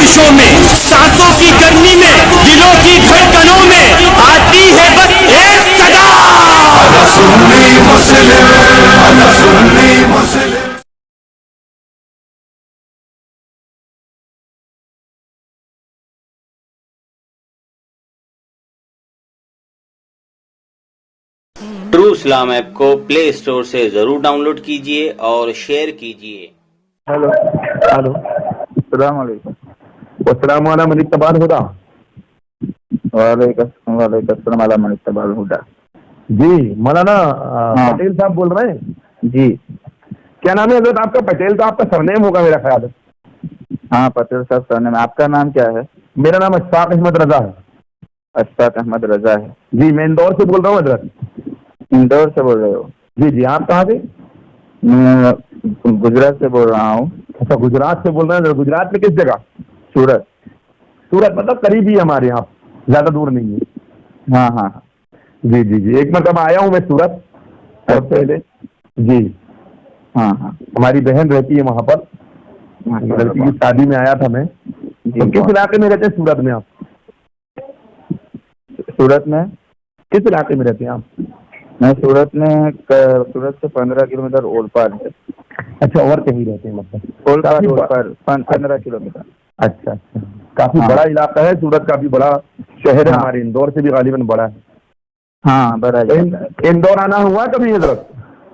جوشوں میں، سانسوں کی گرمی میں، دلوں کی دھڑکنوں میں آتی ہے بس ایک صدا، سنی مسلم، سنی مسلم۔ ٹرو اسلام ایپ کو پلے اسٹور سے ضرور ڈاؤن لوڈ کیجیے اور شیئر کیجیے۔ ہیلو السلام علیکم۔ السلام علیکم من اتبع الہدی۔ وعلیکم السلام علیکم من اتبع الہدی۔ جی مولانا پٹیل صاحب بول رہے ہیں؟ جی کیا نام ہے حضرت آپ کا؟ پٹیل تو آپ کا سرنیم ہوگا میرا خیال ہے۔ ہاں پٹیل صاحب سرنیم۔ آپ کا نام کیا ہے؟ میرا نام اشفاق احمد رضا ہے۔ اشفاق احمد رضا ہے؟ جی میں اندور سے بول رہا ہوں حضرت۔ اندور سے بول رہے ہو؟ جی جی آپ کہاں سے؟ میں گجرات سے بول رہا ہوں۔ اچھا گجرات سے بول رہے ہیں؟ گجرات میں کس جگہ؟ سورت۔ سورت مطلب قریب ہی ہمارے یہاں، زیادہ دور نہیں ہے۔ ہاں ہاں جی جی جی ایک مرتبہ آیا ہوں میں سورت بہت پہلے۔ جی ہاں ہاں ہماری بہن رہتی ہے وہاں پر، لڑکی کی شادی میں آیا تھا میں۔ تو کس علاقے میں رہتے ہیں سورت میں آپ؟ سورت میں کس علاقے میں رہتے ہیں آپ؟ میں سورت میں سورت سے 15 کلومیٹر اولپار ہے۔ اچھا اور کہیں رہتے ہیں مطلب؟ اولپار 15 کلومیٹر۔ اچھا اچھا کافی بڑا علاقہ ہے سورت، کافی بڑا شہر ہے ہمارے اندور سے بھی غالباً بڑا ہے۔ ہاں بڑا۔ اندور آنا ہوا کبھی حضرت؟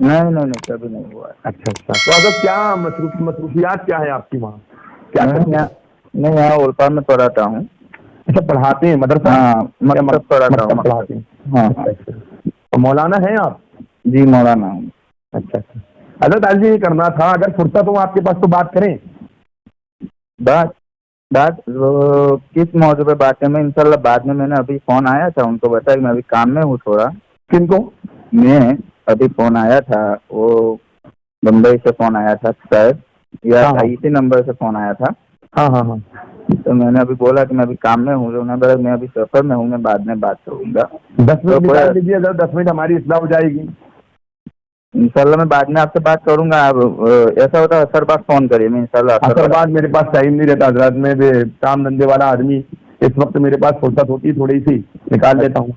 نہیں کبھی نہیں ہوا۔ اچھا اچھا تو حضرت کیا مصروفیات کیا ہے آپ کی وہاں؟ کیا میں یہاں اولپار میں پڑھاتا ہوں۔ اچھا پڑھاتے ہیں مدرسہ؟ ہاں مطلب پڑھاتا ہوں۔ پڑھاتے ہیں؟ ہاں تو مولانا ہیں آپ؟ جی مولانا ہوں۔ اچھا اچھا حضرت آج یہ کرنا تھا، اگر فرصت ہو آپ کے پاس تو بات کریں۔ بات کس موضوع پہ بات کریں؟ میں انشاءاللہ بعد میں نے ابھی فون آیا تھا ان کو بتایا کہ میں ابھی کام میں ہوں تھوڑا۔ کن کو؟ میں ابھی فون آیا تھا، وہ بمبئی سے فون آیا تھا شاید، یا اسی نمبر سے فون آیا تھا۔ ہاں ہاں ہاں تو میں نے ابھی بولا کہ میں ابھی کام میں ہوں، انہوں نے بولا میں ابھی سفر میں ہوں، میں بعد میں بات کروں گا۔ 10 منٹ نکال لیجیے حضرت، 10 منٹ ہماری اصلاح ہو جائے گی انشاءاللہ۔ میں بعد میں آپ سے بات کروں گا۔ آپ ایسا ہوتا ہے اثر بعد فون کریے، میں انشاءاللہ اثر بعد میرے پاس ٹائم نہیں رہتا حضرت، میں کام دھندے والا آدمی، اس وقت میرے پاس فرصت ہوتی تھوڑی سی نکال لیتا ہوں۔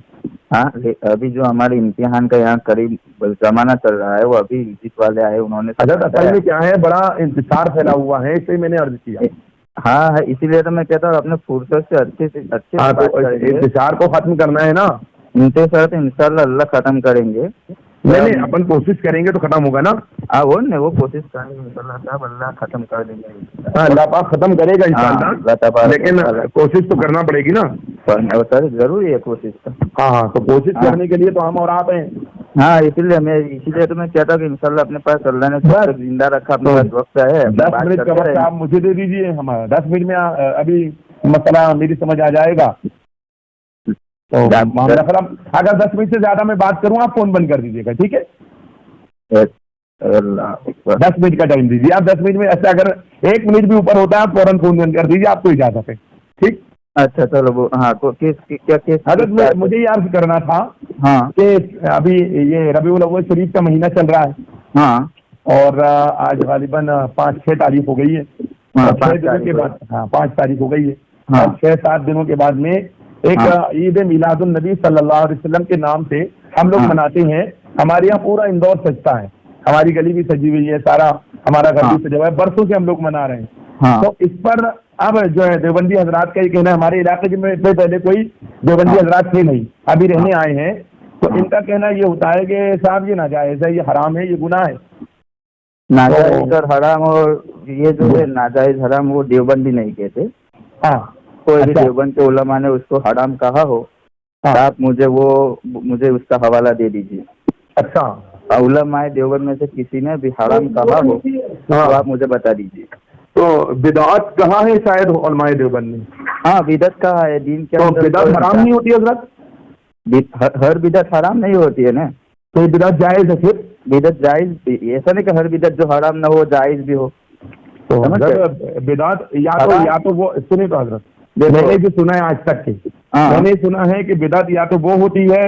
ہاں ابھی جو ہمارے امتحان کا یہاں قریب زمانہ چل رہا ہے، وہ ابھی جس والے آئے انہوں نے حضرت اصل میں کیا ہے، بڑا انتشار پھیلا ہوا ہے، اس لیے میں نے عرض کیا۔ ہاں اسی لیے تو میں کہتا ہوں اپنے فرصت سے اچھے انتشار کو ختم کرنا ہے نا۔ انتشار تو انشاءاللہ اللہ ختم کریں گے۔ نہیں اپن کوشش کریں گے تو ختم ہوگا نا۔ وہ کوشش کریں گے انشاءاللہ صاحب، اللہ ختم کر دیں گے۔ اللہ پاک ختم کرے گا انشاءاللہ، لیکن کوشش تو کرنا پڑے گی نا سر، ضروری ہے کوشش تو۔ ہاں تو کوشش کرنے کے لیے تو ہم اور آپ ہیں۔ ہاں اسی لیے تو میں کہتا ہوں کہ انشاءاللہ اپنے پاس اللہ نے زندہ رکھا، اپنے پاس وقت ہے۔ 10 منٹ کا وقت آپ مجھے دے دیجیے، ہمارا 10 منٹ میں ابھی مسئلہ میری سمجھ آ جائے گا۔ اگر 10 منٹ سے زیادہ میں بات کروں آپ فون بند کر دیجیے گا، ٹھیک ہے؟ 10 منٹ کا ٹائم دیجیے آپ، 10 منٹ میں ایسے اگر 1 منٹ بھی اوپر ہوتا ہے آپ فوراً فون بند کر دیجیے، آپ کو اجازت ہے، ٹھیک؟ اچھا چلو۔ ہاں حضرت مجھے یہ عرض کرنا تھا کہ ابھی یہ ربیع الاول شریف کا مہینہ چل رہا ہے، ہاں، اور آج غالباً 5-6 تاریخ ہو گئی ہے، 5 دنوں کے بعد 5 تاریخ ہو گئی ہے، 6-7 دنوں کے بعد میں ایک عید میلاد النبی صلی اللہ علیہ وسلم کے نام سے ہم لوگ مناتے ہیں۔ ہمارے یہاں پورا اندور سجتا ہے، ہماری گلی بھی سجی ہوئی ہے، سارا ہمارا گھر بھی سجا ہوا ہے، برسوں سے ہم لوگ منا رہے ہیں۔ تو اس پر اب جو ہے دیوبندی حضرات کا یہ کہنا ہے، ہمارے علاقے میں پہلے کوئی دیوبندی حضرات تھے نہیں، ابھی رہنے آئے ہیں، تو ان کا کہنا یہ ہوتا ہے کہ صاحب یہ ناجائز ہے، یہ حرام ہے، یہ گناہ ہے۔ ناجائز اور حرام، اور یہ جو ہے ناجائز حرام وہ دیوبندی نہیں کہتے۔ ہاں کوئی بھی دیوبند کے علماء نے اس کو حرام کہا ہو، آپ مجھے اس کا حوالہ دے دیجیے۔ اچھا علماء دیوبند میں سے کسی نے بھی حرام کہا ہو تو آپ مجھے بتا دیجیے۔ تو بدعت کہاں ہے شاید علماء دیوبند نے؟ ہاں بدعت کہا ہے دین کے اندر۔ بدعت حرام نہیں ہوتی حضرت؟ ہر بدعت حرام نہیں ہوتی ہے نا، تو بدعت جائز ہے پھر؟ بدعت جائز، ایسا نہیں کہ ہر بدعت جو حرام نہ ہو جائز بھی ہو۔ تو بدعت یا تو وہ سنیں تو حضرت، میں نے جو سنا ہے آج تک کے، میں نے سنا ہے کہ بدعت یا تو وہ ہوتی ہے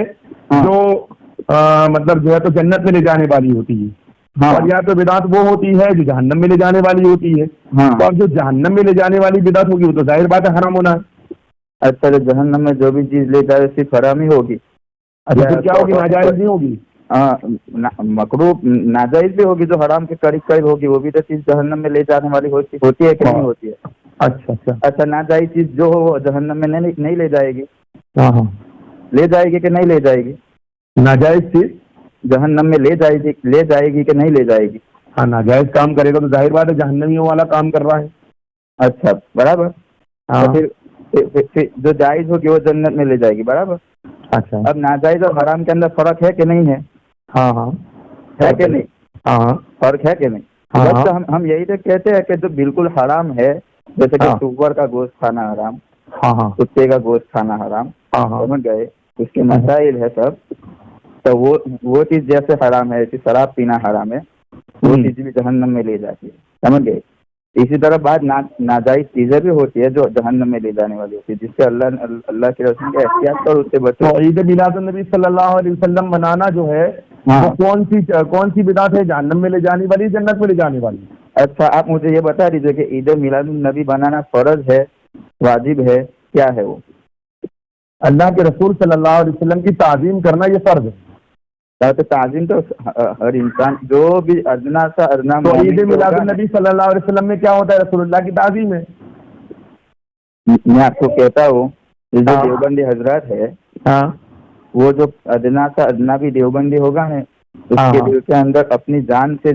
جو مطلب جو ہے تو جنت میں لے جانے والی ہوتی ہے، ہاں اور یا تو بدعت وہ ہوتی ہے جو جہنم میں لے جانے والی ہوتی ہے، ہاں اور جو جہنم میں لے جانے والی بدعت ہوگی وہ تو ظاہر بات ہے حرام ہونا ہے۔ اچھا تو جہنم میں جو بھی چیز لے جائے صرف حرام ہی ہوگی؟ اچھا پھر کیا ہوگی؟ ناجائز نہیں ہوگی؟ مکروہ ناجائز بھی ہوگی، جو حرام کے قریب قریب ہوگی وہ بھی تو چیز جہنم میں لے جانے والی ہوتی ہے کہ نہیں ہوتی ہے؟ اچھا اچھا اچھا ناجائز چیز جو ہو وہ جہنم میں نہیں لے جائے گی؟ ہاں ہاں لے جائے گی کہ نہیں لے جائے گی؟ ناجائز چیز جہنم میں لے جائے گی کہ نہیں لے جائے گی؟ ہاں ناجائز کام کرے گا تو ظاہر بات ہے جہنمیوں والا کام کر رہا ہے۔ اچھا برابر، ہاں تو پھر جو جائز ہوگی وہ جنت میں لے جائے گی، برابر۔ اچھا اب ناجائز اور حرام کے اندر فرق ہے کہ نہیں ہے؟ ہاں ہاں ہے کہ نہیں؟ ہاں فرق ہے کہ نہیں؟ ہاں بس تو ہم یہی تو کہتے ہیں کہ جو بالکل حرام ہے، جیسے کہ ہاں سور کا گوشت کھانا حرام، ہاں ہاں کتے کا گوشت کھانا حرام، ہاں ہاں سمجھ گئے؟ اس کے مسائل ہے سب، تو وہ چیز جیسے حرام ہے، جیسے شراب پینا حرام ہے، وہ چیز بھی جہنم میں لے جاتی ہے، سمجھ گئے؟ اسی طرح بعض ناجائز چیزیں بھی ہوتی ہے جو جہنم میں لے جانے والی ہوتی ہے، جس سے اللہ کے رسول کے احتیاط کرو، اس سے بچو۔ تو عید میلاد النبی صلی اللہ علیہ وسلم منانا جو ہے ہاں وہ کون سی بدعت ہے؟ جہنم میں لے جانے والی، جنت میں لے جانے والی؟ اچھا آپ مجھے یہ بتا دیجیے کہ عید میلاد النبی بنانا فرض ہے، واجب ہے، کیا ہے وہ؟ اللہ کے رسول صلی اللہ علیہ وسلم کی تعظیم کرنا یہ فرض ہے۔ تو تعظیم تو ہر انسان جو بھی ادنا سا ادنا تو عید مومن میلاد ہوگا نا، النبی صلی اللہ علیہ وسلم میں کیا ہوتا ہے؟ رسول اللہ کی تعظیم ہے۔ میں آپ کو کہتا ہوں کہ جو ہاں دیوبندی حضرات ہے، ہاں وہ جو ادنا سا ادنا بھی دیوبندی ہوگا نا، اس ہاں کے دل کے اندر اپنی جان سے،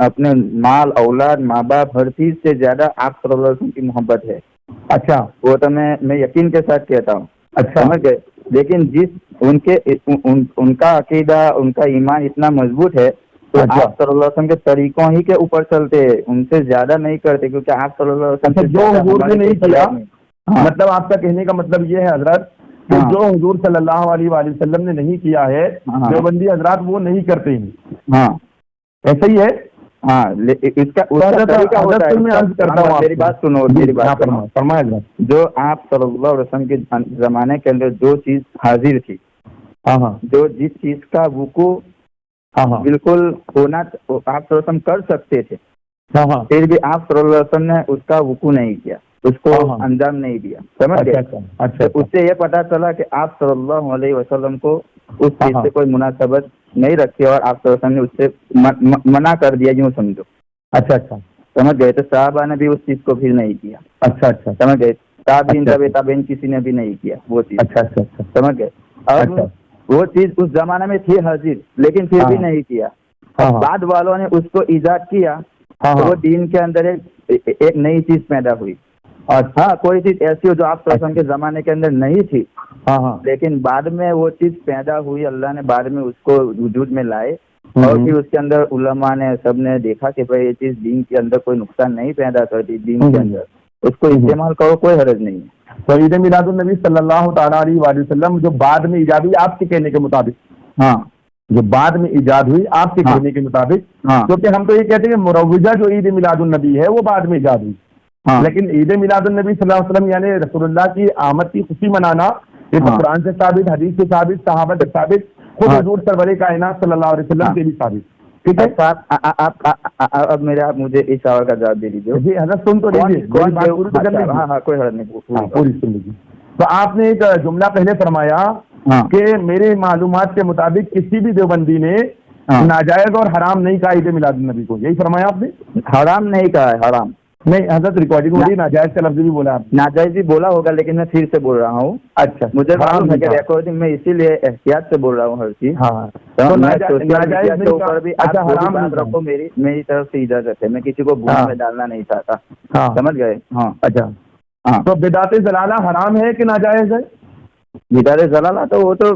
اپنے مال اولاد ماں باپ ہر چیز سے زیادہ آپ صلی اللہ علیہ وسلم کی محبت ہے۔ اچھا وہ تو میں یقین کے ساتھ کہتا ہوں، اچھا سمجھ گئے؟ لیکن ان کا عقیدہ، ان کا ایمان اتنا مضبوط ہے تو اچھا آپ صلی اللہ علیہ وسلم کے طریقوں ہی کے اوپر چلتے ہیں، ان سے زیادہ نہیں کرتے، کیونکہ آپ صلی اللہ علیہ وسلم اچھا سے جو زیادہ حضور نے ہماری نہیں کوئی کیا، طلب نہیں۔ ہاں مطلب آپ کا کہنے کا مطلب یہ ہے حضرت کہ ہاں جو حضور صلی اللہ علیہ وآلہ وسلم نے نہیں کیا ہے ہاں دیوبندی حضرات وہ نہیں کرتے ہیں، ہاں ایسا ہی ہے؟ ہاں اس کا طریقہ ہوتا ہے، میں عرض کرتا ہوں میری بات سنو، میری بات سنو۔ فرمائے حضرت۔ جو آپ صلی اللہ علیہ وسلم کے زمانے کے اندر جو چیز حاضر تھی، ہاں ہاں جو جس چیز کا وقوع ہاں ہاں بالکل ہونا آپ صلی اللہ علیہ وسلم کر سکتے تھے، ہاں ہاں پھر بھی آپ صلی اللہ علیہ وسلم نے اس کا وقوع نہیں کیا، اس کو ہاں ہاں انجام نہیں دیا، سمجھ گئے؟ اچھا اچھا تو اس سے یہ پتا چلا کہ آپ صلی اللہ علیہ وسلم کو اس چیز ہاں سے کوئی مناسبت نہیں رکھی، اور آپ صلی اللہ علیہ وسلم نے اس سے منع کر دیا، یوں سمجھو، اچھا اچھا سمجھ گئے؟ تو صحابہ نے بھی اس چیز کو پھر نہیں کیا، اچھا اچھا سمجھ گئے؟ تابعین اچھا تابعین کسی نے بھی نہیں کیا وہ چیز، اچھا اچھا اچھا سمجھ گئے؟ اب اچھا وہ چیز اس زمانے میں تھی حاضر، لیکن پھر بھی ہاں نہیں کیا، ہاں اب بعد والوں نے اس کو ایجاد کیا، ہاں تو ہاں وہ دین کے اندر ایک نئی چیز پیدا ہوئی۔ اچھا ہاں کوئی چیز ایسی ہو جو آپ صلی اللہ علیہ وسلم کے زمانے کے اندر نہیں تھی، ہاں ہاں لیکن بعد میں وہ چیز پیدا ہوئی، اللہ نے بعد میں اس کو وجود میں لائے، اور پھر اس کے اندر علماء نے سب نے دیکھا کہ بھائی یہ چیز دین کے اندر کوئی نقصان نہیں پیدا کرتی، دین کے اندر اس کو استعمال کرو، کوئی حرج نہیں ہے۔ تو عید میلاد النبی صلی اللہ تعالیٰ علیہ وآلہ وسلم جو بعد میں ایجاد ہوئی آپ کے کہنے کے مطابق، ہاں جو بعد میں ایجاد ہوئی آپ کے ہاں کہنے کے مطابق، ہاں کیونکہ ہم تو یہ کہتے ہیں کہ مروجہ جو عید میلاد النبی ہے وہ بعد میں ایجاد ہوئی، ہاں لیکن عید میلاد النبی صلی اللہ علیہ وسلم یعنی رسول اللہ کی آمد کی خوشی منانا یہ تو ہاں قرآن سے ثابت، حدیث سے ثابت، صحابہ سے ثابت، خود ہاں حضور سرور کائنات صلی اللہ علیہ وسلم سے بھی ثابت، ٹھیک ہے؟ اچھا اب آپ مجھے اس سوال کا جواب دے دیجیے۔ جی حضرت سن تو لیجیے، میری بات پوری تو کر لیجیے۔ ہاں کوئی حرج نہیں، ہاں پوری سن لیجیے۔ تو آپ نے ایک جملہ پہلے فرمایا ہاں کہ میرے معلومات کے مطابق کسی بھی دیوبندی نے ہاں ناجائز اور حرام نہیں کہا عید میلاد النبی کو، یہی فرمایا آپ نے؟ حرام نہیں کہا ہے، حرام نہیں حضرت ریکارڈنگ ہو رہی ہے، ناجائز کا لفظ بھی بولا آپ نے۔ ناجائز بھی بولا ہوگا، لیکن میں پھر سے بول رہا ہوں، اچھا مجھے حرام معلوم ہے نہیں کہ کہا۔ ریکارڈنگ میں اسی لیے احتیاط سے بول رہا ہوں ہر چیز۔ ہاں تو تو میں ناجائز سوشل میڈیا نہیں کے اوپر بھی کہا، آپ اچھا جو بھی حرام نہیں بات رکھو، کہا۔ میری طرف سے اجازت ہے، میں کسی کو گناہ ہاں میں ڈالنا نہیں چاہتا، ہاں سمجھ گئے؟ ہاں اچھا ہاں تو بدعت ضلالہ حرام ہے کہ ناجائز ہے؟ بدعت ضلالہ تو وہ تو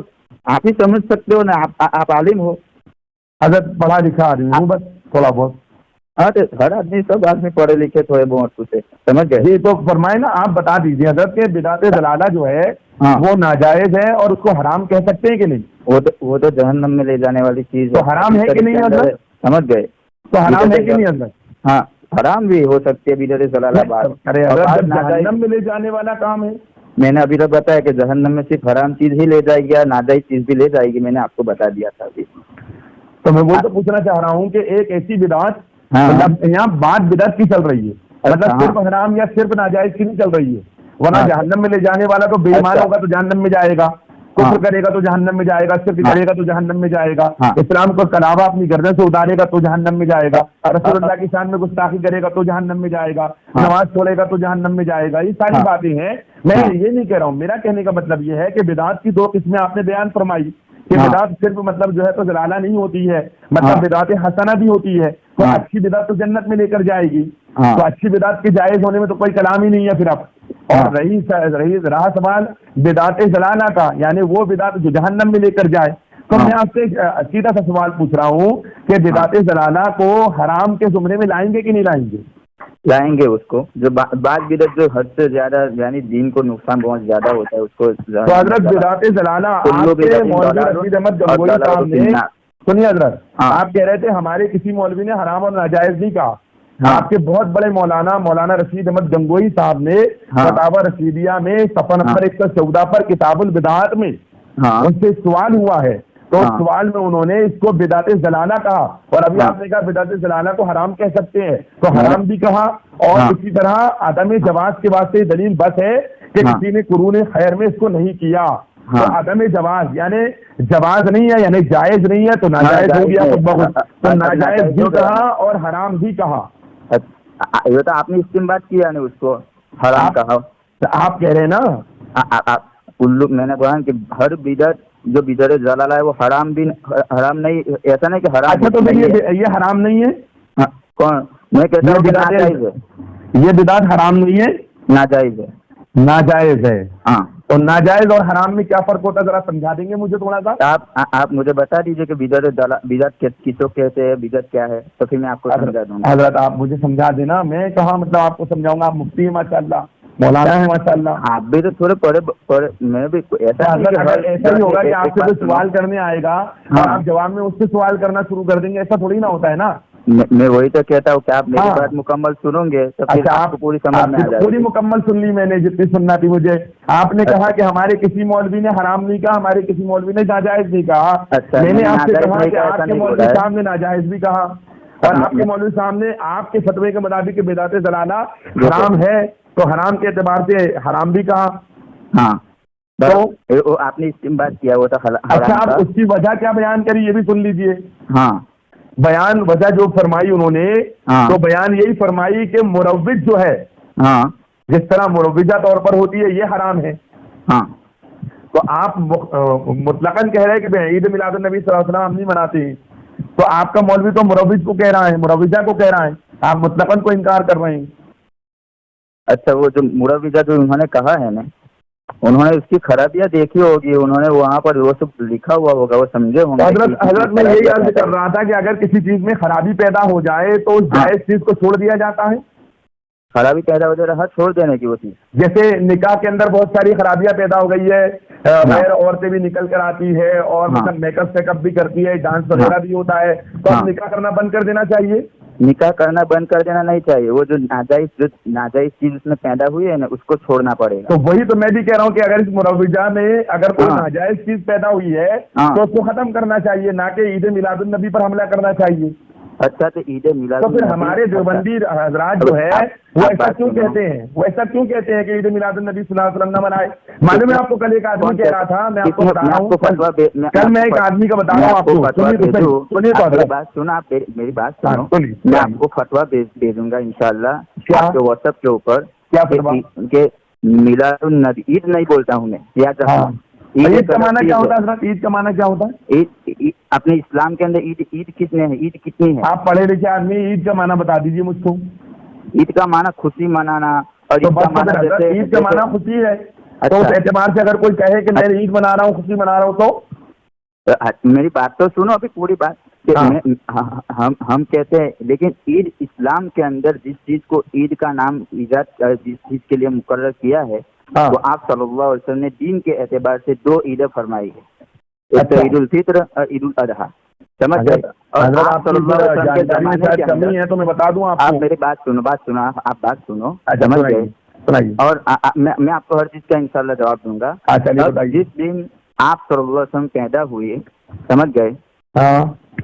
آپ ہی سمجھ سکتے ہو نا، آپ عالم ہو۔ حضرت پڑھا لکھا آدمی ہوں بس تھوڑا بہت۔ ہاں تو ہر آدمی، سب آدمی پڑھے لکھے تھوڑے بہت کچھ ہے، سمجھ گئے؟ جی تو فرمائے نا، آپ بتا دیجیے حضرت کہ بدعت ضلالہ جو ہے ہاں وہ ناجائز ہے اور اس کو حرام کہہ سکتے ہیں کہ نہیں؟ وہ تو جہنم میں لے جانے والی چیز تو حرام ہے کہ نہیں حضرت؟ سمجھ گئے؟ تو حرام ہے کہ نہیں حضرت؟ ہاں حرام بھی ہو سکتی ہے بدعت ضلالہ بات، ارے اور حضرت بعض جب ناجائز، جہنم میں لے جانے والا کام ہے۔ میں نے ابھی تک بتایا کہ جہنم میں صرف حرام چیز ہی لے جائے گی، یا ناجائز چیز بھی لے جائے گی، میں نے آپ کو بتا دیا تھا ابھی۔ تو میں وہ تو پوچھنا چاہ رہا ہوں کہ ایک ایسی بدعت مطلب یہاں بات بدعت کی چل رہی ہے, مطلب صرف حرام یا صرف ناجائز کی نہیں چل رہی ہے, ورنہ جہنم میں لے جانے والا تو بے ایمان ہوگا تو جہنم میں جائے گا, کفر کرے گا تو جہنم میں جائے گا, شرک کرے گا تو جہنم میں جائے گا, اسلام کو کلاوہ اپنی گردن سے اتارے گا تو جہنم میں جائے گا, رسول اللہ کی شان میں گستاخی کرے گا تو جہنم میں جائے گا, نماز چھوڑے گا تو جہنم میں جائے گا. یہ ساری باتیں ہیں. میں یہ نہیں کہہ رہا ہوں, میرا کہنے کا مطلب یہ ہے کہ بدعات کی 2 قسمیں آپ نے بیان فرمائی کہ بدعت صرف مطلب جو ہے تو ضلالہ نہیں ہوتی ہے, مطلب بدعت حسنہ بھی ہوتی ہے. تو اچھی بدعت تو جنت میں لے کر جائے گی, تو اچھی بدعت کے جائز ہونے میں تو کوئی کلام ہی نہیں ہے پھر اب. اور رہی رہا سوال بدعت ضلالہ کا, یعنی وہ بدعت جو جہنم میں لے کر جائے, تو میں آپ سے سیدھا سا سوال پوچھ رہا ہوں کہ بدعت ضلالہ کو حرام کے زمرے میں لائیں گے کہ نہیں لائیں گے؟ لائیں گے اس کو. جو بعض بدعت جو حد سے زیادہ یعنی دین کو نقصان بہت زیادہ ہوتا ہے اس کو. تو حضرت بدعت ضلالہ آپ کے مولوی رشید احمد گنگوئی صاحب نے, سنیے حضرت, آپ کہہ رہے تھے ہمارے کسی مولوی نے حرام اور ناجائز نہیں کہا. آپ کے بہت بڑے مولانا رشید احمد گنگوئی صاحب نے فتاوی رشیدیہ میں صفحہ نمبر 114 پر کتاب البدعات میں ان سے سوال ہوا ہے, تو سوال میں انہوں نے اس کو بدعت ضلالہ کہا, اور ابھی آپ نے کہا بدعت ضلالہ کو حرام کہہ سکتے ہیں, تو حرام بھی کہا. اور اسی طرح عدم جواز کے واسطے دلیل بس ہے کہ کسی نے قرون خیر میں اس کو نہیں کیا, تو عدم جواز یعنی جواز نہیں ہے, یعنی جائز نہیں ہے تو ناجائز ہو گیا, تو ناجائز بھی کہا اور حرام بھی کہا. یہ تو آپ نے استنباط کیا نہیں, اس کو حرام کہا. آپ کہہ رہے ہیں نا میں نے کہا کہ ہر بدعت جو بدعت ضلالہ ہے وہ حرام بھی حرام نہیں, ایسا نہیں کہ حرام. اچھا تو یہ حرام نہیں ہے, کون؟ میں کہتا ہوں کہ ناجائز ہے. یہ بدعت حرام نہیں ہے, ناجائز ہے. ناجائز ہے. ہاں, تو ناجائز اور حرام میں کیا فرق ہوتا ہے ذرا سمجھا دیں گے مجھے تھوڑا سا؟ آپ مجھے بتا دیجیے کہ بدعت کسو کہتے ہیں, بدعت کیا ہے, تو پھر میں آپ کو سمجھا دوں گا. حضرت آپ مجھے سمجھا دینا, میں کہاں مطلب آپ کو سمجھاؤں گا, آپ مفتی ہیں ماشاء اللہ, مولانا ہے ماشاء اللہ. آپ بھی تو تھوڑے پڑھے میں بھی ایسا ہی ہوگا کہ آپ سے کوئی سوال کرنے آئے گا اور آپ جواب میں اس سے سوال کرنا شروع کر دیں گے, ایسا تھوڑی نہ ہوتا ہے نا. میں وہی تو کہتا ہوں کہ آپ میری بات مکمل سنو گے تو پھر آپ کو پوری سمجھ میں آ جائے گی. پوری مکمل سن لی میں نے جتنی سننا تھی مجھے. آپ نے کہا کہ ہمارے کسی مولوی نے حرام نہیں کہا, ہمارے کسی مولوی نے ناجائز نہیں کہا. میں نے آپ سے کہا کہ آپ کے مولوی صاحب نے ناجائز بھی کہا, اور آپ کے مولوی صاحب نے آپ کے فتوے کے مطابق بدعت ضلالہ حرام ہے تو حرام کے اعتبار سے حرام بھی کہا. ہاں, تو آپ نے استنباط کیا وہ تھا. اچھا, آپ اس کی وجہ کیا بیان کری یہ بھی سن لیجئے. ہاں, بیان وجہ جو فرمائی انہوں نے, تو بیان یہی فرمائی کہ مروج جو ہے, جس طرح مروجہ طور پر ہوتی ہے یہ حرام ہے. تو آپ مطلقاً کہہ رہے ہیں کہ عید میلاد النبی صلی اللہ علیہ وسلم ہم نہیں مناتے ہیں, تو آپ کا مولوی تو مروج کو کہہ رہا ہے, مروجہ کو کہہ رہا ہے, آپ مطلقاً کو انکار کر رہے ہیں. اچھا, وہ جو مروجہ جو انہوں نے کہا ہے نا, انہوں نے اس کی خرابیاں دیکھی ہوگی, انہوں نے وہاں پر وہ سب لکھا ہوا ہوگا, وہ سمجھے ہوں گے. حضرت میں یہی عرض کر رہا تھا کہ اگر کسی چیز میں خرابی پیدا ہو جائے تو اس جائز چیز کو چھوڑ دیا جاتا ہے. خرابی پیدا ہو جائے رہا چھوڑ دینے کی وہ چیز. جیسے نکاح کے اندر بہت ساری خرابیاں پیدا ہو گئی ہے, غیر عورتیں بھی نکل کر آتی ہے, اور مطلب میک اپ شیک اپ بھی کرتی ہے, ڈانس وغیرہ بھی ہوتا ہے, تو اب نکاح کرنا بند کر دینا چاہیے. نکاح کرنا بند کر دینا نہیں چاہیے, وہ جو ناجائز چیز اس میں پیدا ہوئی ہے نا اس کو چھوڑنا پڑے گا. تو وہی تو میں بھی کہہ رہا ہوں کہ اگر اس مروجہ میں اگر کوئی ناجائز چیز پیدا ہوئی ہے تو اس کو ختم کرنا چاہیے, نہ کہ عید میلاد النبی پر حملہ کرنا چاہیے. اچھا, تو عید میلاد تو پھر ہمارے دیوبندی حضرات جو ہے وہ ایسا کیوں کہتے ہیں, کہ عید میلاد النبی صلی اللہ علیہ وسلم نہ منائے؟ معلوم ہے آپ کو کل ایک آدمی کہہ رہا تھا, میں آپ کو بتا رہا ہوں, کل میں ایک آدمی کا بتا رہا ہوں آپ کو. سنیے تو میری بات سنو, آپ میری بات سنو, میں آپ کو فتویٰ بھیجوں گا انشاءاللہ آپ کے واٹس ایپ کے اوپر. کہ میلاد النبی, عید نہیں بولتا ہوں میں, یاد رکھنا. عید کا معنی کیا ہوتا ہے حضرت, عید کا معنی کیا ہوتا ہے؟ عید اپنے اسلام کے اندر عید کتنے ہیں, عید کتنی ہے؟ آپ پڑھے لکھے آدمی, عید کا معنی بتا دیجیے مجھ کو. عید کا معنی خوشی منانا, اور عید کا معنی خوشی ہے. تو اس اعتبار سے اگر کوئی کہے کہ میں عید منا رہا ہوں, خوشی منا رہا ہوں, تو میری بات تو سنو ابھی پوری بات. ہم کہتے ہیں, لیکن عید اسلام کے اندر جس چیز کو عید کا نام ایجاد جس چیز کے لیے مقرر کیا ہے وہ آپ صلی اللہ علیہ وسلم نے دین کے اعتبار سے 2 عیدیں فرمائی ہے, ایک تو عید الفطر اور عید الاضحیٰ. سمجھ گئے؟ اور آپ صلی اللہ علیہ وسلم کے زمانے کے اندر, تو میں بتا دوں آپ میری بات سنو, آپ بات سنو, سمجھ گئے؟ اور میں آپ کو ہر چیز کا انشاءاللہ جواب دوں گا. جس دن آپ صلی اللہ علیہ وسلم پیدا ہوئے, سمجھ گئے,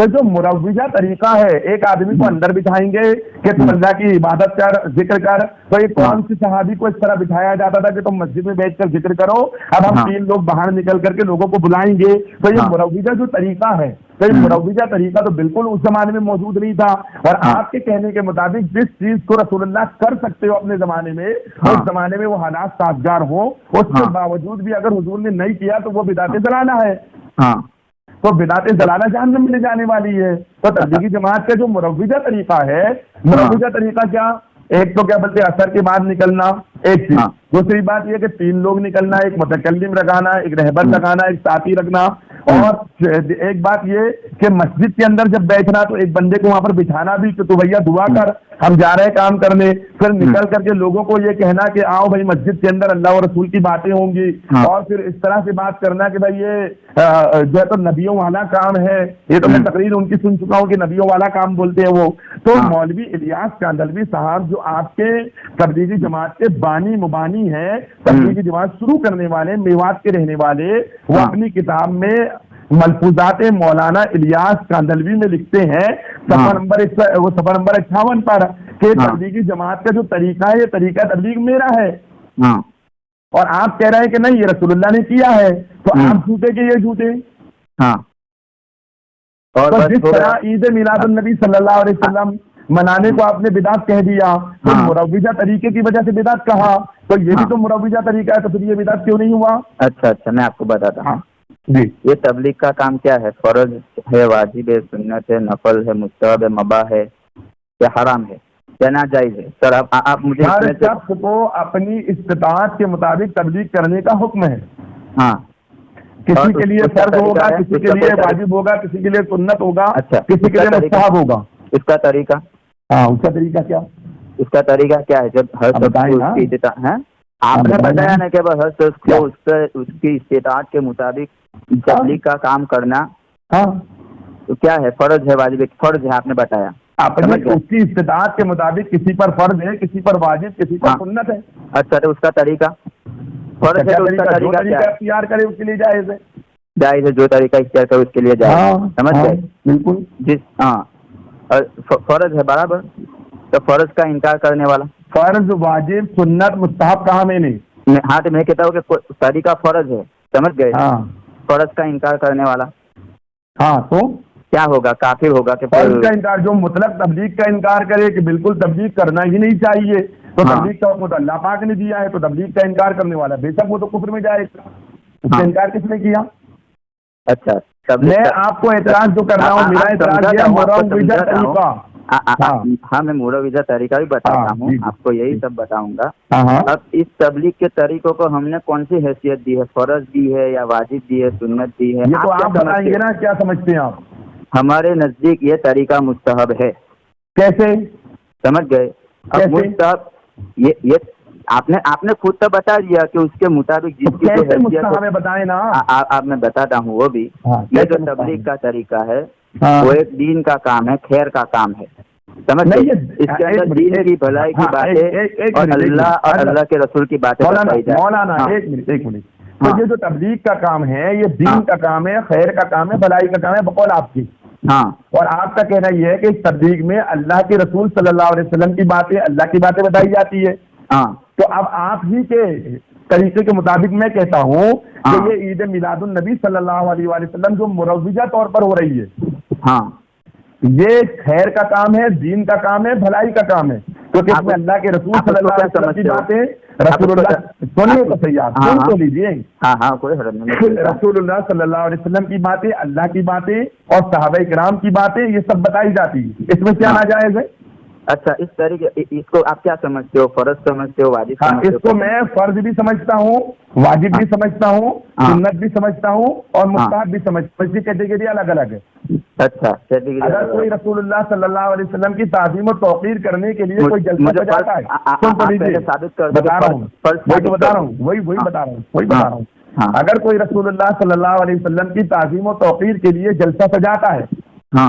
تو جو مروجہ طریقہ ہے، ایک آدمی کو اندر بٹھائیں گے کہ تم اللہ کی عبادت کر، ذکر کر، تو ایک کون سی صحابی کو اس طرح بٹھایا جاتا تھا کہ تم مسجد میں بیٹھ کر ذکر کرو، اب ہم 3 لوگ باہر نکل کر کے لوگوں کو بلائیں گے، تو یہ مروجہ جو طریقہ ہے، تو یہ مروجہ طریقہ تو بالکل اس زمانے میں موجود نہیں تھا، اور آپ کے کہنے کے مطابق جس چیز کو رسول اللہ کر سکتے ہو اپنے زمانے میں، اس زمانے میں وہ حالات سازگار ہوں، اس کے باوجود بھی اگر حضور نے نہیں کیا تو وہ بدعت ضلالہ ہے، تو بدعت ضلالہ جہنم میں لے جانے والی ہے۔ تو تبلیغی جماعت کا جو مروجہ طریقہ ہے، مروجہ طریقہ کیا، ایک تو کیا بولتے اثر کے بعد نکلنا، ایک چیز، دوسری بات یہ کہ 3 لوگ نکلنا، ایک متکلم رکھانا، ایک رہبر رکھانا، ایک ساتھی رکھنا، اور ایک بات یہ کہ مسجد کے اندر جب بیٹھنا تو ایک بندے کو وہاں پر بٹھانا بھی کہ تو بھیا دعا کر، ہم جا رہے ہیں کام کرنے، پھر نکل کر کے لوگوں کو یہ کہنا کہ آؤ بھائی مسجد کے اندر اللہ اور رسول کی باتیں ہوں گی، اور پھر اس طرح سے بات کرنا کہ بھائی یہ جو ہے تو نبیوں والا کام ہے، یہ تو میں تقریر ان کی سن چکا ہوں کہ نبیوں والا کام بولتے ہیں وہ۔ تو مولوی الیاس کاندھلوی صاحب جو آپ کے تبلیغی جماعت کے بانی مبانی ہیں، تبلیغی جماعت شروع کرنے والے، میوات کے رہنے والے، وہ اپنی کتاب میں ملفوظات مولانا الیاس کاندھلوی میں لکھتے ہیں صفحہ نمبر 58 پر کہ تبلیغی جماعت کا جو طریقہ ہے، یہ طریقہ تبلیغ میرا ہے، اور آپ کہہ رہے ہیں کہ نہیں یہ رسول اللہ نے کیا ہے، تو آپ جھوٹے کہ یہ جھوٹے۔ اور جس طرح عید میلاد النبی صلی اللہ علیہ وسلم منانے کو آپ نے بدعت کہہ دیا، تو مروجہ طریقے کی وجہ سے بدعت کہا، تو یہ بھی تو مروجہ طریقہ ہے، تو پھر یہ بدعت کیوں نہیں ہوا؟ اچھا میں آپ کو بتاتا ہوں جی، یہ تبلیغ کا کام کیا ہے؟ فرض ہے، واجب ہے، سنت ہے، نفل ہے، مستحب ہے، مباح ہے یا حرام ہے یا ناجائز ہے؟ سر آپ مجھے ہر شخص کو اپنی استطاعت کے مطابق تبلیغ کرنے کا حکم ہے۔ کسی کے لیے فرض ہوگا، کسی کے لیے واجب ہوگا، کسی کے لیے سنت ہوگا، کسی کے لیے مستحب ہوگا۔ اس کا طریقہ اس کا طریقہ کیا؟ اس کا طریقہ کیا ہے؟ جب ہر شخص آپ نے بتایا نا کہ ہر شخص کو اس کی استطاعت کے مطابق تبلیغ کا کام کرنا، تو کیا ہے؟ فرض ہے، واجب ہے؟ فرض ہے آپ نے بتایا، اپنے اس کی استطاعت کے مطابق کسی پر فرض ہے، کسی پر واجب، کسی پر سنت ہے۔ اچھا تو اس کا طریقہ فرض ہے، تو اس کا طریقہ کیا ہے؟ اختیار کرے اس کے لیے جائز ہے، جائز ہے، جو طریقہ اختیار کرے اس کے لیے جائز ہے، سمجھ گئے؟ بالکل فرض ہے برابر، تو فرض کا انکار کرنے والا، فرض واجب سنت مستحب کہا میں نے؟ ہاں تو میں کہتا ہوں کہ طریقہ فرض ہے، سمجھ گئے؟ فرض کا انکار کرنے والا تو کیا ہوگا؟ کافر ہوگا کہ فرض کا انکار، جو مطلق تبلیغ کا انکار کرے کہ بالکل تبلیغ کرنا ہی نہیں چاہیے، تو تبلیغ کا حکم تو اللہ پاک نے دیا ہے، تو تبلیغ کا انکار کرنے والا بے شک وہ تو کفر میں جائے گا، اس کا انکار کس نے کیا؟ اچھا میں آپ کو اعتراض جو کر رہا ہوں، میرا اعتراض یہ مروجہ طریقہ، ہاں میں مروجہ طریقہ بھی بتاتا ہوں آپ کو، یہی سب بتاؤں گا۔ اب اس تبلیغ کے طریقوں کو ہم نے کون سی حیثیت دی ہے؟ فرض دی ہے یا واجب دی ہے، سنت دی ہے؟ یہ تو آپ بتائیں گے نا، کیا سمجھتے ہیں آپ؟ ہمارے نزدیک یہ طریقہ مستحب ہے۔ کیسے؟ سمجھ گئے؟ اب مستحب یہ آپ نے خود تو بتا دیا کہ اس کے مطابق جس کی جو حیثیت ہے بتائیں نا، آپ میں بتاتا ہوں وہ بھی۔ یہ جو تبلیغ کا طریقہ ہے وہ ایک دین کا کام ہے، خیر کا کام ہے، سمجھ گئے؟ اس کے اندر دین کی بھلائی کی باتیں اور اللہ کے رسول کی باتیں بتائی جائیں۔ مولانا ایک منٹ، تو یہ جو تبلیغ کا کام ہے یہ دین کا کام ہے، خیر کا کام ہے، بھلائی کا کام ہے بقول آپ کی، اور آپ کا کہنا یہ ہے کہ اس تبلیغ میں اللہ کے رسول صلی اللہ علیہ وسلم کی باتیں، اللہ کی باتیں بتائی جاتی ہے۔ تو اب آپ ہی کے طریقے کے مطابق میں کہتا ہوں کہ یہ عید میلاد النبی صلی اللہ علیہ وآلہ وسلم جو مروجہ طور پر ہو رہی ہے، یہ خیر کا کام ہے، دین کا کام ہے، بھلائی کا کام ہے، کیونکہ اس میں اللہ کے رسول صلی اللہ علیہ وسلم کی باتیں، رسول اللہ سنیے تو صحیح، آپ سن تو لیجیے، رسول اللہ صلی اللہ علیہ وسلم کی باتیں، اللہ کی باتیں اور صحابہ کرام کی باتیں، یہ سب بتائی جاتی ہے، اس میں کیا ناجائز ہے؟ اچھا اس طریقے اس کو آپ کیا سمجھتے ہو؟ فرض سمجھتے ہو، واجب سمجھتے ہو؟ اس کو میں فرض بھی سمجھتا ہوں، واجب بھی سمجھتا ہوں، سنت بھی سمجھتا ہوں اور مستحب بھی سمجھتا ہوں، اس کی کیٹیگری الگ الگ ہے۔ اچھا اگر کوئی رسول اللہ صلی اللہ علیہ وسلم کی تعظیم و توقیر کرنے کے لیے کوئی جلسہ سجاتا ہے، بتا رہا ہوں، وہی بتا رہا ہوں، اگر کوئی رسول اللہ صلی اللہ علیہ وسلم کی تعظیم و توقیر کے لیے جلسہ سجاتا ہے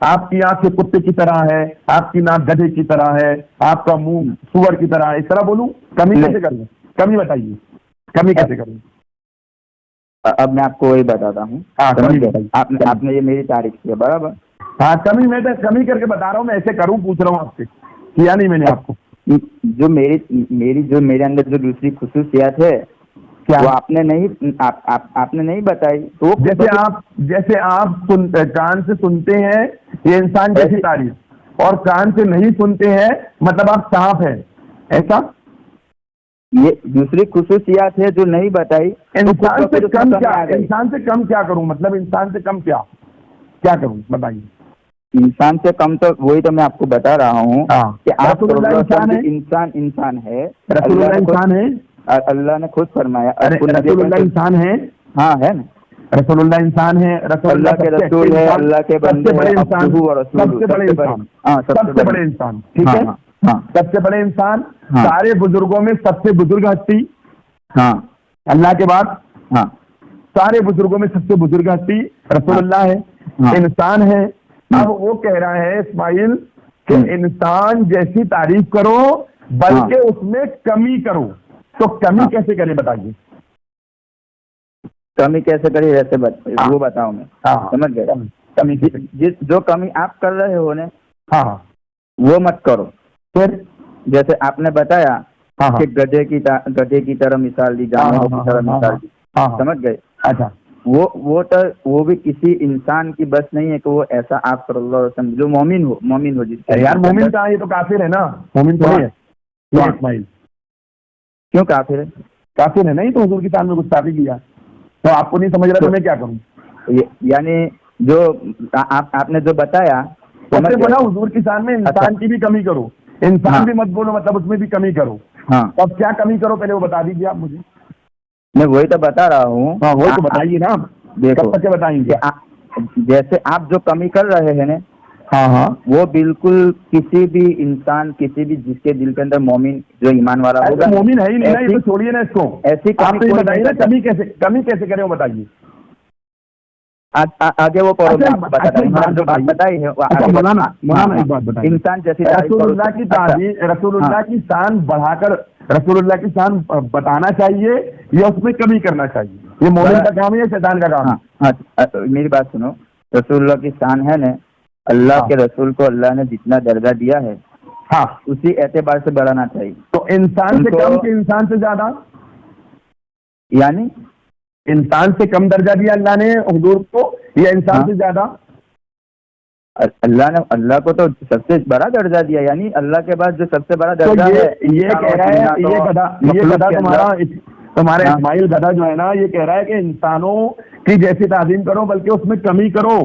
آپ کی آنکھیں کتے کی طرح ہے، آپ کی ناک گدھے کی طرح ہے، آپ کا منہ سور کی طرح ہے، اس طرح بولوں؟ کمی کیسے کروں؟ کمی بتائیے، کمی کیسے کروں؟ اب میں آپ کو وہی بتاتا ہوں. ہاں کمی بتائیے. آپ نے یہ میری تعریف کی ہے برابر. ہاں کمی میں تو کمی کر کے بتا رہا ہوں، میں ایسے کروں پوچھ رہا ہوں آپ سے، کیا نہیں میں نے آپ کو. جو میرے اندر جو دوسری خصوصیات ہے وہ آپ نے نہیں بتائی. تو جیسے آپ کان سے سنتے ہیں یہ انسان جیسی تعریف، اور کان سے نہیں سنتے ہیں مطلب آپ صاف ہیں، ایسا؟ یہ دوسری خصوصیات ہے جو نہیں بتائی. انسان سے کم کیا کروں؟ مطلب انسان سے کم کیا کروں بتائیے. انسان سے کم تو وہی تو میں آپ کو بتا رہا ہوں کہ آپ انسان ہے. رسول اللہ انسان ہے، اللہ نے خود فرمایا. رسول اللہ انسان ہے. ہاں ہے نا. رسول اللہ انسان ہے، رسول اللہ کے رسول ہے، اللہ کے بندے ہیں، سب سے بڑے انسان. ٹھیک ہے، سب سے بڑے انسان، سارے بزرگوں میں سب سے بزرگ ہستی اللہ کے بعد، سارے بزرگوں میں سب سے بزرگ ہستی رسول اللہ ہے، انسان ہے. اب وہ کہہ رہا ہے اسماعیل کہ انسان جیسی تعریف کرو بلکہ اس میں کمی کرو. تو کمی کیسے کرے بتائیے. کمی کیسے کرے ویسے وہ بتاؤں میں. سمجھ گئے؟ کمی جو کمی آپ کر رہے ہو نا وہ مت کرو. پھر جیسے آپ نے بتایا کہ گدھے کی طرح مثال دی، جانوروں کی طرح مثال دی. سمجھ گئے؟ اچھا وہ بھی کسی انسان کی بس نہیں ہے کہ وہ ایسا آپ صلی اللہ علیہ وسلم جو مومن ہو جس کا. یار مومن کا یہ تو کافر ہے نا، مومن تو ہے اسماعیل. کیوں کافر ہے؟ کافر ہے نہیں تو حضور کی شان میں گستاخی کیا تو آپ کو نہیں سمجھ رہا تو میں کیا کروں؟ یعنی جو آپ نے جو بتایا بولا حضور کی شان میں انسان کی بھی کمی کرو، انسان بھی مت بولو، مطلب اس میں بھی کمی کرو. اب کیا کمی کرو پہلے وہ بتا دیجیے آپ مجھے. میں وہی تو بتا رہا ہوں. وہی تو بتائیے نا. دیکھو کیسے بتائیں گے. جیسے آپ جو کمی کر رہے ہیں نا وہ بالکل کسی بھی انسان، کسی بھی جس کے دل کے اندر مومن جو ایمان والا ہوگا، مومن ہے ہی نہیں نا، یہ تو چھوڑیے نا اس کو. ایسی بتائیے نا کمی کیسے کرے وہ بتائیے. آگے وہ بتائی ہے انسان جیسی رسول اللہ کی تعریف، رسول اللہ کی شان بڑھا کر رسول اللہ کی شان بتانا چاہیے یا اس میں کمی کرنا چاہیے؟ یہ مومن کا کام ہے یا شیطان کا کام ہے؟ میری بات سنو. رسول اللہ کی شان ہے نا، اللہ کے رسول کو اللہ نے جتنا درجہ دیا ہے اسی اعتبار سے بڑھانا چاہیے. تو انسان سے کم کہ انسان سے زیادہ؟ یعنی انسان سے کم درجہ دیا اللہ نے حضور کو یا انسان سے زیادہ؟ اللہ کو تو سب سے بڑا درجہ دیا، یعنی اللہ کے بعد جو سب سے بڑا درجہ ہے. یہ کہہ رہا ہے یہ گدھا تمہارے اسماعیل گدھا جو ہے نا، یہ کہہ رہا ہے کہ انسانوں کی جیسی تعظیم کرو بلکہ اس میں کمی کرو.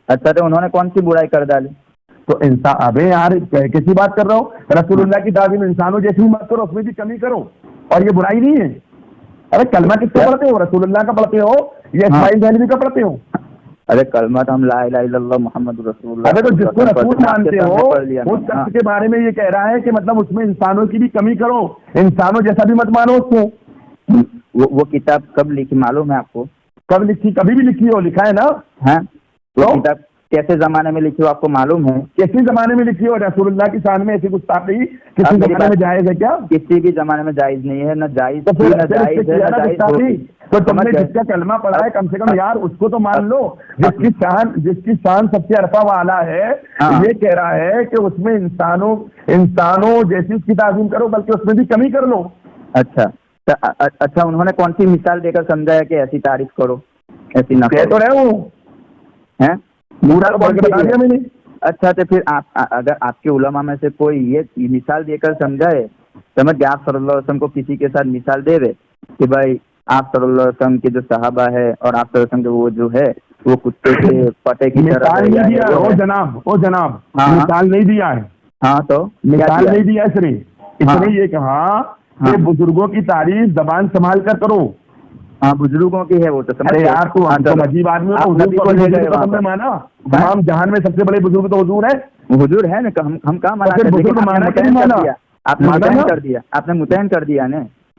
اچھا تو انہوں نے کون سی برائی کر ڈالی؟ تو انسان ابھی یار کیسی بات کر رہا ہوں. رسول اللہ کی تعظیم انسانوں جیسی مت کرو، اس میں بھی کمی کرو، اور یہ برائی نہیں ہے. ارے کلمہ کس کا پڑھتے ہو؟ رسول اللہ کا پڑھتے ہو یا اسماعیل دہلوی کا پڑھتے ہو؟ ارے کلمہ تو ہم لا الہ الا اللہ محمد رسول اللہ. ارے تو جس کو رسول مانتے ہو اس شخص کے بارے میں یہ کہہ رہا ہے کہ مطلب اس میں انسانوں کی بھی کمی کرو، انسانوں جیسا بھی مت مانو اس کو. وہ کتاب کب لکھی معلوم ہے آپ کو؟ کب لکھی؟ کبھی بھی لکھی ہو، لکھا ہے نا. وہ کتاب کیسے زمانے میں لکھی ہو آپ کو معلوم ہے؟ کسی زمانے میں لکھی ہو؟ رسول اللہ کی شان میں ایسی گستاخی کسی زمانے میں جائز ہے کیا؟ کسی بھی زمانے میں جائز نہیں ہے، نہ جائز تو تم نے جس کا کلمہ پڑھا ہے کم سے کم یار اس کو تو مان لو. جس کی شان سب سے عرفہ والا ہے یہ کہہ رہا ہے کہ اس میں انسانوں جیسی اس کی تعظیم کرو بلکہ اس میں بھی کمی کر لو. اچھا انہوں نے کون سی مثال دے کر سمجھایا کہ ایسی تعریف کرو ایسی نہ کہہ تو رہے ہوں میں نے. اچھا تو پھر اگر آپ کے علماء میں سے کوئی یہ مثال دے کر سمجھائے، سمجھ گئے، آپ صلی اللہ علیہ وسلم کو کسی کے ساتھ مثال دے کہ بھائی آپ صلی اللہ علیہ وسلم کے جو صحابہ ہے اور آپ صلی اللہ علیہ وسلم کے وہ جو ہے وہ کتے کے پٹے کی طرح مثال نہیں دیا ہے. او جناب مثال نہیں دیا ہے. تو مثال نہیں دیا صرف اس نے یہ کہا کہ بزرگوں کی تعریف زبان سنبھال کر کرو. بزرگوں کی ہے وہ تو یار تو عجیب آدمی ہو. مانا تمام جہان میں سب سے بڑے بزرگ تو حضور ہے. حضور ہے نا، ہم کہاں مانا؟ آپ نے متعین کر دیا نا.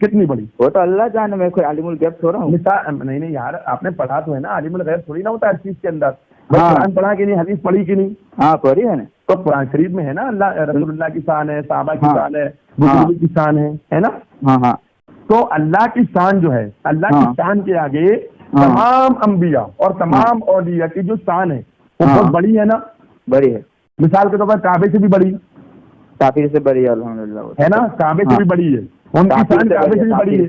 کتنی بڑی؟ وہ تو اللہ جانے، میں کوئی عالم الغیب تھوڑا ہوں. نہیں یار، آپ نے پڑھا تو ہے نا، عالم الغیب تھوڑی نہ ہوتا ہر چیز کے اندر. ہاں. قرآن پڑھا کہ نہیں، حدیث پڑھی کہ نہیں؟ ہاں پڑھی ہے نا. تو قرآن شریف میں ہے نا اللہ رسول اللہ کی شان ہے، صحابہ کی ہاں. شان ہے، بزرگوں کی شان ہے نا. ہاں ہاں تو اللہ کی شان جو ہے، اللہ کی ہاں. شان کے آگے ہاں. تمام انبیاء اور تمام اولیاء کی جو شان ہے وہ ہاں. بہت بڑی ہے نا. بڑی ہے. مثال کے طور پر کعبے سے بھی بڑی کافر سے بڑی ہے الحمدللہ. ہے نا، کعبے سے بھی بڑی ہے، ان کی شان کعبے سے بھی بڑی ہے.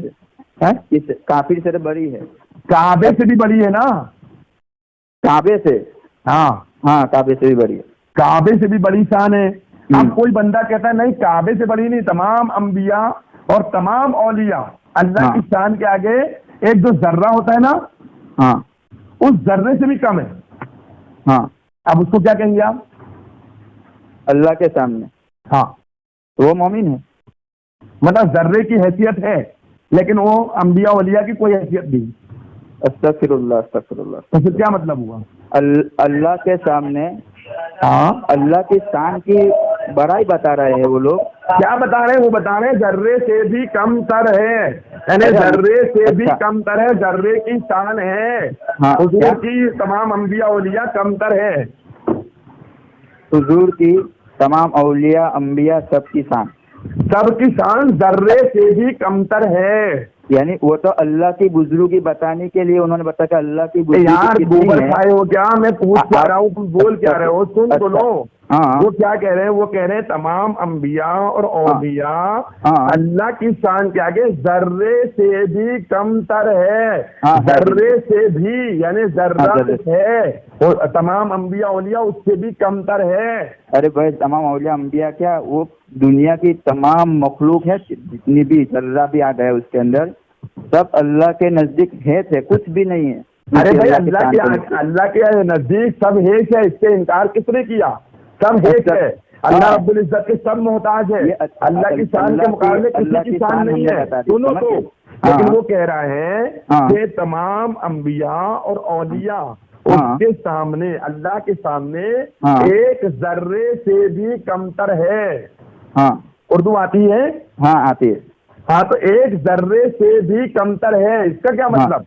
کافر سے بڑی ہے. کعبے سے بھی بڑی ہے نا. کعبے سے، ہاں ہاں کعبے سے بھی بڑی ہے. کعبے سے بھی بڑی شان ہے. اب کوئی بندہ کہتا ہے نہیں کعبے سے بڑی نہیں، تمام انبیاء اور تمام اولیاء اللہ کی شان کے آگے ایک جو ذرہ ہوتا ہے نا، ہاں اس ذرے سے بھی کم ہے. ہاں. اب اس کو کیا کہیں گے آپ؟ اللہ کے سامنے ہاں وہ مومن ہے. مطلب ذرے کی حیثیت ہے لیکن وہ انبیاء اولیاء کی کوئی حیثیت نہیں. استغفر اللہ استغفر اللہ. تو پھر کیا مطلب ہوا؟ اللہ کے سامنے ہاں اللہ کی شان کی بڑائی بتا رہے ہیں وہ لوگ. کیا بتا رہے ہیں؟ وہ بتا رہے ہیں ذرے سے بھی کم تر ہے، یعنی ذرے سے بھی کم تر ہے، ذرے کی شان ہے. ہاں. حضور کی تمام انبیاء اولیاء کم تر ہے. حضور کی تمام اولیاء انبیاء سب کی شان، سب کی شان ذرے سے بھی کم تر ہے. یعنی وہ تو اللہ کی بزرگی بتانے کے لیے انہوں نے بتایا کہ اللہ کی بزرگی یار کتنی گوبر ہے. کھائے ہو کیا؟ میں پوچھ کیا رہا ہوں، تم بول کیا رہے ہو؟ سن تو لو. ہاں. وہ کیا کہہ رہے ہیں؟ وہ کہہ رہے ہیں تمام انبیاء اور اولیاء ہاں. اللہ کی شان کے آگے ذرے سے بھی کم تر ہے. ہاں. ذرے سے بھی یعنی ذرہ ذرے ہے، اور تمام انبیاء اولیاء اس سے بھی کم تر ہے. ارے بھائی تمام اولیاء انبیاء کیا، وہ دنیا کی تمام مخلوق ہے، جتنی بھی ذرہ بھی آ گئے اس کے اندر سب اللہ کے نزدیک ہے تھے، کچھ بھی نہیں ہے. ارے بھائی اللہ کے نزدیک سب ہیش ہے، اس سے انکار کس نے کیا؟ سب ہیش ہے. اللہ رب العزت کے سب محتاج ہے، اللہ کی شان کے مقابلے کسی کی شان نہیں ہے. سنو تو، لیکن وہ کہہ رہا ہے کہ تمام انبیاء اور اولیاء اس کے سامنے، اللہ کے سامنے ایک ذرے سے بھی کمتر ہے. ہاں اردو آتی ہے؟ ہاں آتی ہے. ہاں تو ایک ذرے سے بھی کمتر ہے، اس کا کیا مطلب؟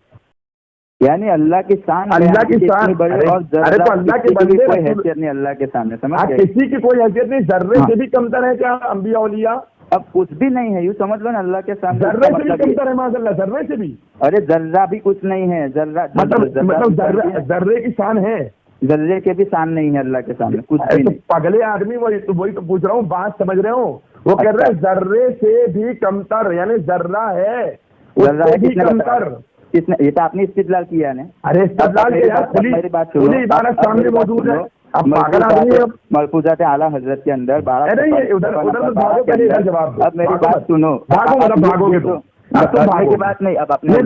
یعنی اللہ کی شان، اللہ کی شان بڑی اور ارے تو اللہ کے بندے کوئی حیثیت نہیں اللہ کے سامنے، سمجھ گئے؟ کسی کی کوئی حیثیت نہیں، ذرے سے بھی کمتر ہے کیا انبیاء اولیاء؟ اب کچھ بھی نہیں ہے، یوں سمجھ لو نا اللہ کے سامنے ذرے سے بھی کمتر ہے. ماشاء اللہ ذرے سے بھی. ارے ذرہ بھی کچھ نہیں ہے. ذرہ مطلب ذرے کی شان ہے، ذرے کے بھی شان نہیں ہے اللہ کے سامنے کچھ بھی نہیں. پگلے آدمی وہی تو پوچھ رہا ہوں، بات سمجھ رہے ہو؟ وہ کہہ رہے ہیں ذرے سے بھی کمتر، یعنی ذرہ ہے ذرہ بھی کمتر. یہ تو آپ نے استدلال کیا نا. ارے استدلال میری بات سنو، عبارت سامنے موجود ہے. اب پاگل آدمی ہے. ملفوظات اعلیٰ حضرت کے اندر ادھر بھاگو، پہلے ادھر جواب. اب میری بات سنو، بھاگو گے تو کی بات نہیں. اب اپنے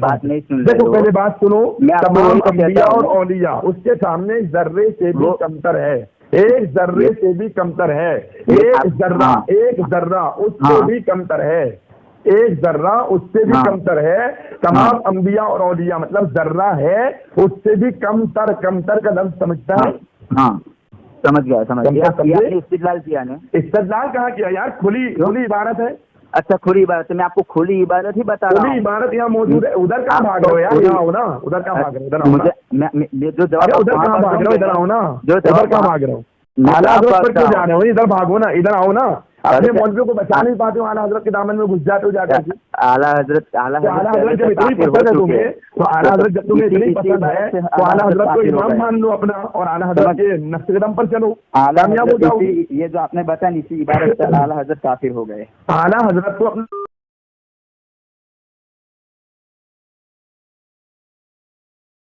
بات نہیں سن. دیکھو پہلے بات سنو، تمام انبیاء اور اولیاء اس کے سامنے ذرے سے بھی کمتر ہے، ایک ذرے سے بھی کمتر ہے. ایک ذرہ اس سے بھی کمتر ہے، ایک ذرہ اس سے بھی کمتر ہے. تمام انبیاء اور اولیاء مطلب ذرہ ہے اس سے بھی کمتر. کمتر کا لفظ سمجھتا ہے؟ ہاں سمجھ گیا استدلال کیا نا. استدلال کہاں کیا یار؟ کھلی عبارت ہے. اچھا کھلی عبارت ہے، میں آپ کو کھلی عبارت ہی بتا رہا ہوں. کھلی عبارت یہاں موجود ہے. ادھر کہاں بھاگ رہے ہو یار؟ یہاں آؤ نا. ادھر کہاں بھاگ رہے ہو؟ جو جواب ادھر کہاں بھاگ رہے ہو؟ ادھر آؤ نا. ادھر کہاں بھاگ رہے ہو؟ اعلیٰ حضرت پر کیوں جا رہے ہو؟ ادھر بھاگو نا، ادھر آؤ نا. اپنے مولویوں کو بچا نہیں پاتے ہو، اعلیٰ حضرت کے دامن میں گھس جاتے ہو جا کر. اعلیٰ حضرت جب اتنی پسند ہے تمہیں تو اعلیٰ حضرت جب تمہیں اتنی پسند ہے تو اعلیٰ حضرت کو امام مان لو اپنا، اور اعلیٰ حضرت کے نقش قدم پر چلو، کامیاب ہو جاؤ. یہ جو آپ نے بتایا اسی عبارت سے اعلیٰ حضرت کافر ہو گئے. اعلیٰ حضرت کو